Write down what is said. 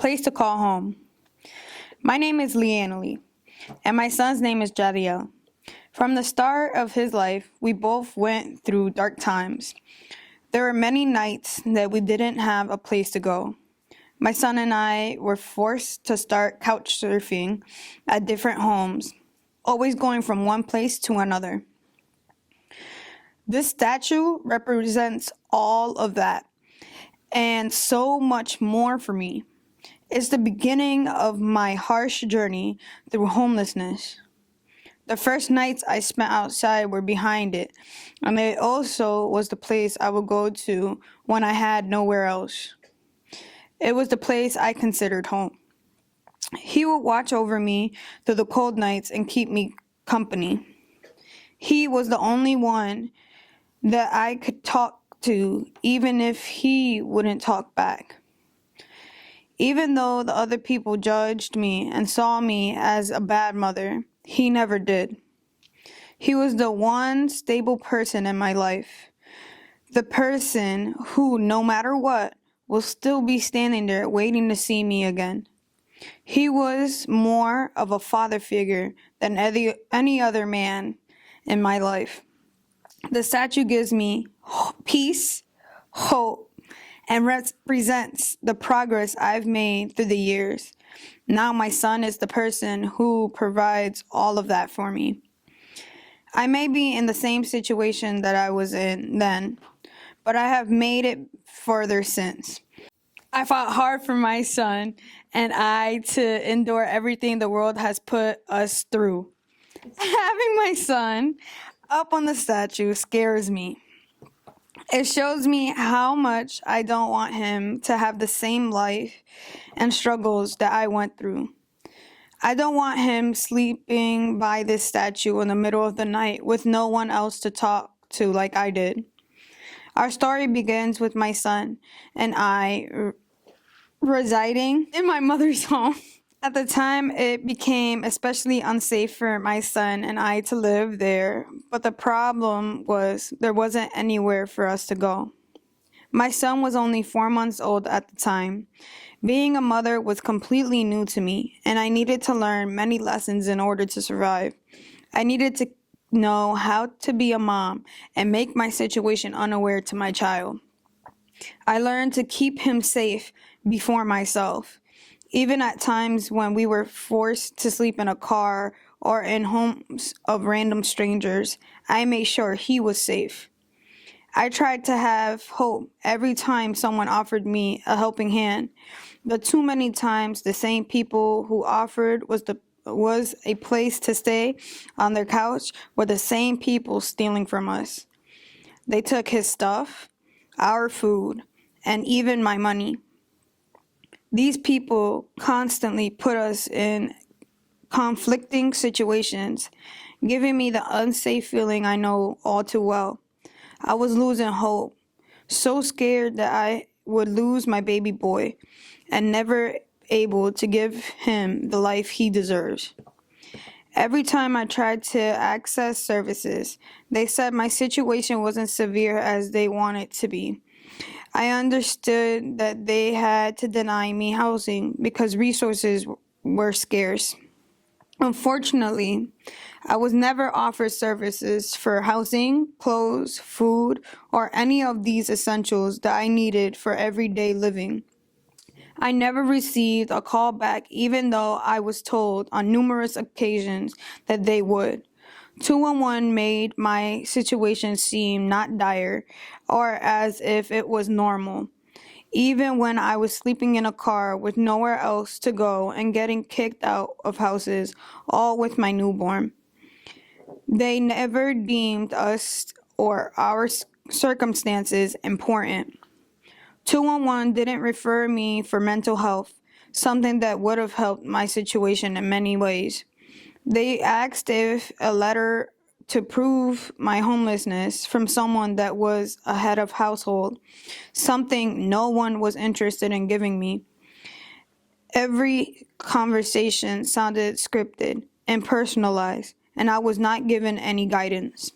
place to call home. My name is Leanaly, and my son's name is Jadiel. From the start of his life, we both went through dark times. There were many nights that we didn't have a place to go. My son and I were forced to start couch surfing at different homes, always going from one place to another. This statue represents all of that and so much more for me. It's the beginning of my harsh journey through homelessness. The first nights I spent outside were behind it, and it also was the place I would go to when I had nowhere else. It was the place I considered home. He would watch over me through the cold nights and keep me company. He was the only one that I could talk to, even if he wouldn't talk back. Even though the other people judged me and saw me as a bad mother, he never did. He was the one stable person in my life. The person who, no matter what, will still be standing there waiting to see me again. He was more of a father figure than any other man in my life. The statue gives me peace, hope, and represents the progress I've made through the years. Now my son is the person who provides all of that for me. I may be in the same situation that I was in then, but I have made it further since. I fought hard for my son and I to endure everything the world has put us through. Having my son up on the statue scares me. It shows me how much I don't want him to have the same life and struggles that I went through. I don't want him sleeping by this statue in the middle of the night with no one else to talk to like I did. Our story begins with my son and I residing in my mother's home. At the time, it became especially unsafe for my son and I to live there, but the problem was there wasn't anywhere for us to go. My son was only 4 months old at the time. Being a mother was completely new to me, and I needed to learn many lessons in order to survive. I needed to know how to be a mom and make my situation unaware to my child. I learned to keep him safe before myself. Even at times when we were forced to sleep in a car or in homes of random strangers, I made sure he was safe. I tried to have hope every time someone offered me a helping hand, but too many times the same people who offered was a place to stay on their couch were the same people stealing from us. They took his stuff, our food, and even my money. These people constantly put us in conflicting situations, giving me the unsafe feeling I know all too well. I was losing hope, so scared that I would lose my baby boy and never able to give him the life he deserves. Every time I tried to access services, they said my situation wasn't severe as they want it to be. I understood that they had to deny me housing because resources were scarce. Unfortunately, I was never offered services for housing, clothes, food, or any of these essentials that I needed for everyday living. I never received a call back even though I was told on numerous occasions that they would. 211 made my situation seem not dire or as if it was normal. Even when I was sleeping in a car with nowhere else to go and getting kicked out of houses, all with my newborn. They never deemed us or our circumstances important. 211 didn't refer me for mental health, something that would have helped my situation in many ways. They asked if a letter to prove my homelessness from someone that was a head of household, something no one was interested in giving me. Every conversation sounded scripted and personalized, and I was not given any guidance.